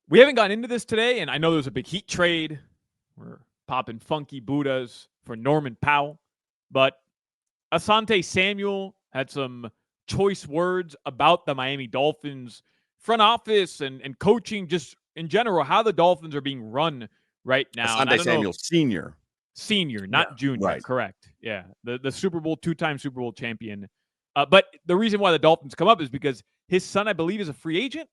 We haven't gotten into this today, and I know there's a big Heat trade. We're popping funky Buddhas for Norman Powell. But Asante Samuel had some choice words about the Miami Dolphins front office and coaching, just in general, how the Dolphins are being run right now. And I Asante don't know if Samuel Sr. senior, Yeah, not junior, right. correct. Yeah. The Super Bowl, two-time Super Bowl champion. But the reason why the Dolphins come up is because his son, I believe, is a free agent.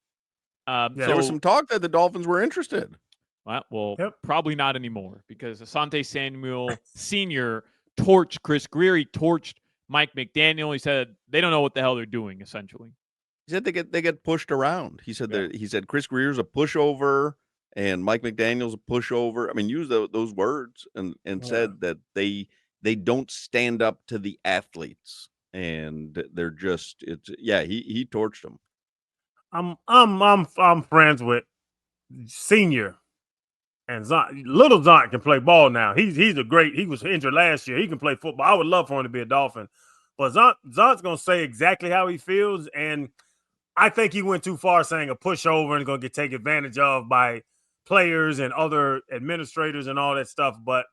Yeah. There was So some talk that the Dolphins were interested. Well, Yep. probably not anymore because Asante Samuel Sr. torched Chris Grier. He torched Mike McDaniel. He said they don't know what the hell they're doing, essentially. He said they get pushed around. He said Yeah. he said Chris Grier's a pushover and Mike McDaniel's a pushover. I mean, used those words and Yeah. said that they don't stand up to the athletes and they're just he torched them. I'm friends with Senior and Little Zont can play ball now. He was injured last year. He can play football. I would love for him to be a Dolphin. But Zont's gonna say exactly how he feels, and I think he went too far saying a pushover and going to get taken advantage of by players and other administrators and all that stuff. But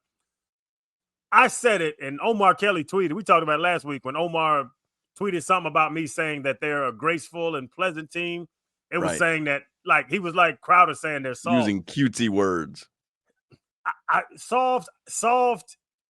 I said it, and Omar Kelly tweeted. We talked about it last week when Omar tweeted something about me saying that they're a graceful and pleasant team. It was Right. saying that, like, he was like Crowder saying they're soft. Using cutesy words. Soft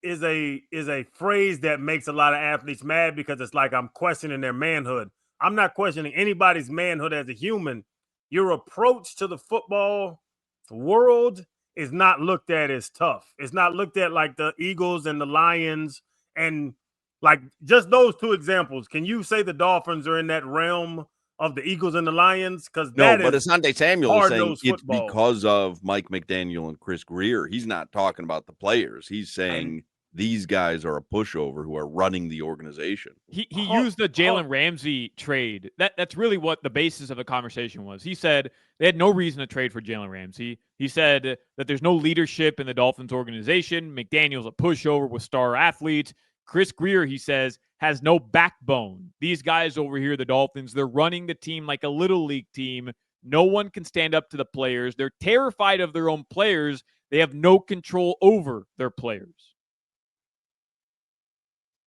is a phrase that makes a lot of athletes mad because it's like I'm questioning their manhood. I'm not questioning anybody's manhood as a human. Your approach to the football world is not looked at as tough. It's not looked at like the Eagles and the Lions and like just those two examples. Can you say the Dolphins are in that realm of the Eagles and the Lions? Because No, that but is Asante Samuel is saying hard-nosed it's football. because of Mike McDaniel and Chris Grier. He's not talking about the players. He's saying these guys are a pushover who are running the organization. He used the Jalen Ramsey trade. That's really what the basis of the conversation was. He said they had no reason to trade for Jalen Ramsey. He said that there's no leadership in the Dolphins organization. McDaniel's a pushover with star athletes. Chris Grier, he says, has no backbone. These guys over here, the Dolphins, they're running the team like a little league team. No one can stand up to the players. They're terrified of their own players. They have no control over their players.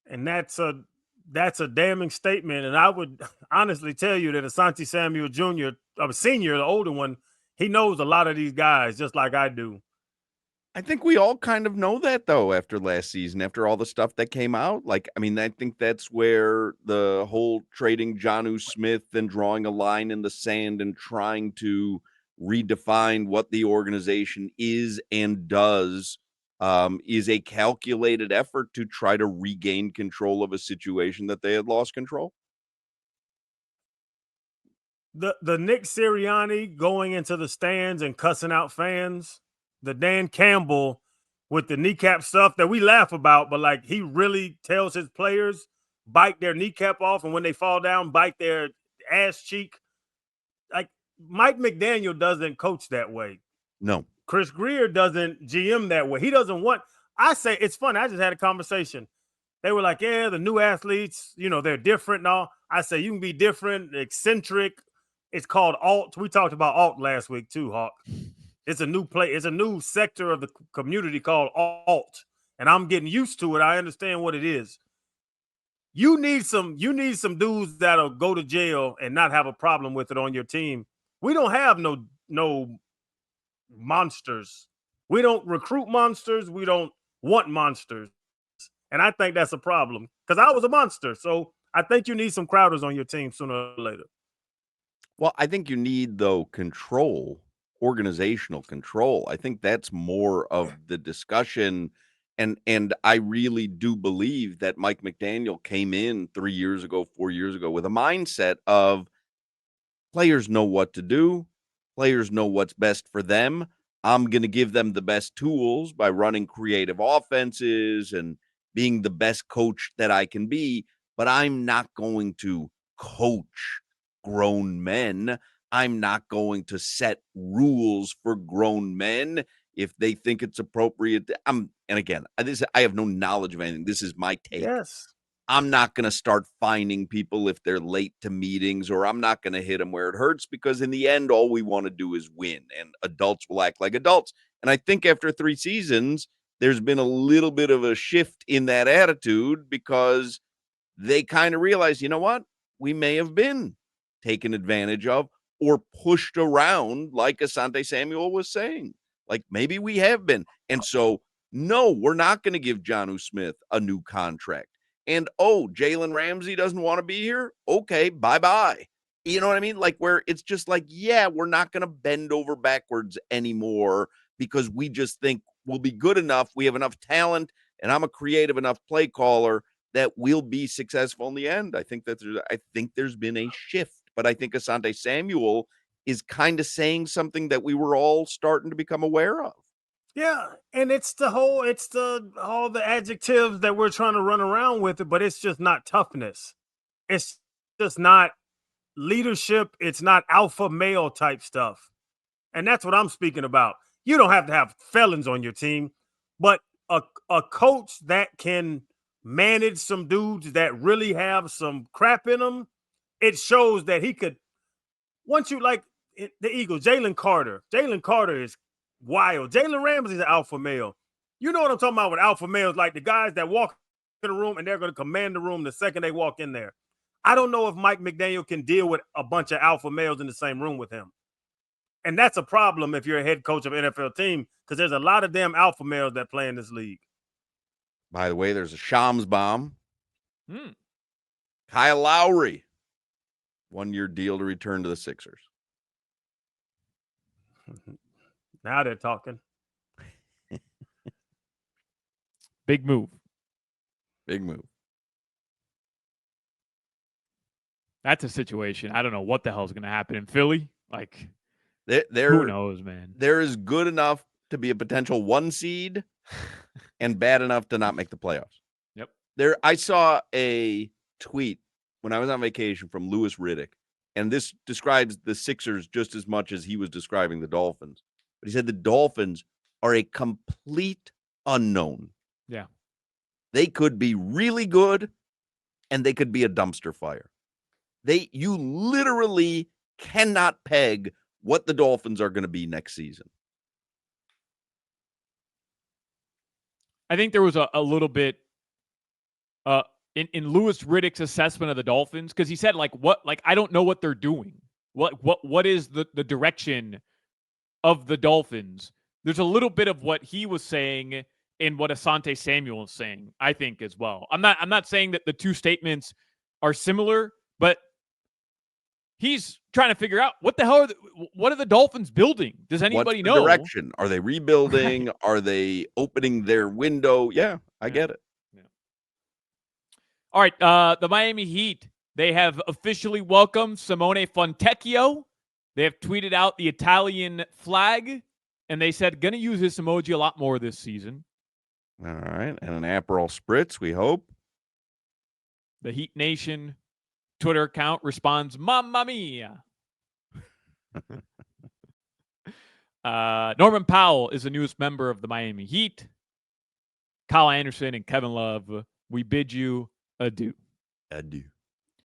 And that's a damning statement. And I would honestly tell you that Asante Samuel Jr., Sr., the older one, he knows a lot of these guys just like I do. I think we all kind of know that, though, after last season, after all the stuff that came out. Like, I mean, I think that's where the whole trading Jonnu Smith and drawing a line in the sand and trying to redefine what the organization is and does is a calculated effort to try to regain control of a situation that they had lost control. The Nick Sirianni going into the stands and cussing out fans, the Dan Campbell with the kneecap stuff that we laugh about, but like he really tells his players bite their kneecap off, and when they fall down, bite their ass cheek. Like Mike McDaniel doesn't coach that way. No. Chris Grier doesn't GM that way. He doesn't want. I say it's funny. I just had a conversation. They were like, yeah, the new athletes, they're different and all. I say you can be different, eccentric. It's called alt. We talked about alt last week too, Hawk. It's a new play. It's a new sector of the community called alt, and I'm getting used to it. I understand what it is. You need some dudes that'll go to jail and not have a problem with it on your team. We don't have no monsters. We don't recruit monsters. We don't want monsters. And I think that's a problem because I was a monster. So I think you need some Crowders on your team sooner or later. Well, I think you need, though, control, organizational control. I think that's more of the discussion. And I really do believe that Mike McDaniel came in 3 years ago, 4 years ago with a mindset of players know what to do. Players know what's best for them. I'm going to give them the best tools by running creative offenses and being the best coach that I can be. But I'm not going to coach grown men. I'm not going to set rules for grown men if they think it's appropriate. And again, I have no knowledge of anything. This is my take. Yes. I'm not going to start fining people if they're late to meetings, or I'm not going to hit them where it hurts, because in the end, all we want to do is win, and adults will act like adults. And I think after 3 seasons, there's been a little bit of a shift in that attitude, because they kind of realize, you know what? We may have been taken advantage of or pushed around, like Asante Samuel was saying. Like, maybe we have been. And so, no, we're not going to give Jonnu Smith a new contract. And, oh, Jalen Ramsey doesn't want to be here? Okay, bye-bye. You know what I mean? Like, where it's just like, yeah, we're not going to bend over backwards anymore, because we just think we'll be good enough. We have enough talent, and I'm a creative enough play caller that we'll be successful in the end. I think there's been a shift, but I think Asante Samuel is kind of saying something that we were all starting to become aware of. Yeah, and it's all the adjectives that we're trying to run around with it, but it's just not toughness. It's just not leadership. It's not alpha male type stuff. And that's what I'm speaking about. You don't have to have felons on your team, but a coach that can manage some dudes that really have some crap in them, it shows that he could. Once you like the Eagles, Jalen Carter is wild. Jalen Ramsey's an alpha male. You know what I'm talking about with alpha males, like the guys that walk in the room and they're going to command the room the second they walk in there. I don't know if Mike McDaniel can deal with a bunch of alpha males in the same room with him. And that's a problem if you're a head coach of an NFL team, because there's a lot of damn alpha males that play in this league. By the way, there's a Shams bomb. Kyle Lowry, 1-year deal to return to the Sixers. Now they're talking. Big move. Big move. That's a situation. I don't know what the hell is going to happen in Philly. Like, They're who knows, man? They're as good enough to be a potential 1 seed and bad enough to not make the playoffs. Yep. I saw a tweet when I was on vacation from Louis Riddick, and this describes the Sixers just as much as he was describing the Dolphins. But he said the Dolphins are a complete unknown. Yeah. They could be really good, and they could be a dumpster fire. You literally cannot peg what the Dolphins are going to be next season. I think there was a little bit in Louis Riddick's assessment of the Dolphins, because he said, I don't know what they're doing. What is the direction of the Dolphins? There's a little bit of what he was saying in what Asante Samuel is saying, I think, as well. I'm not saying that the two statements are similar, but he's trying to figure out what are the Dolphins building? Does anybody know? Direction? Are they rebuilding? Right. Are they opening their window? Yeah, I get it. Yeah. All right, the Miami Heat, they have officially welcomed Simone Fontecchio. They have tweeted out the Italian flag, and they said going to use this emoji a lot more this season. All right, and an Aperol Spritz, we hope. The Heat Nation Twitter account responds, "Mamma mia." Norman Powell is the newest member of the Miami Heat. Kyle Anderson and Kevin Love, we bid you adieu. Adieu.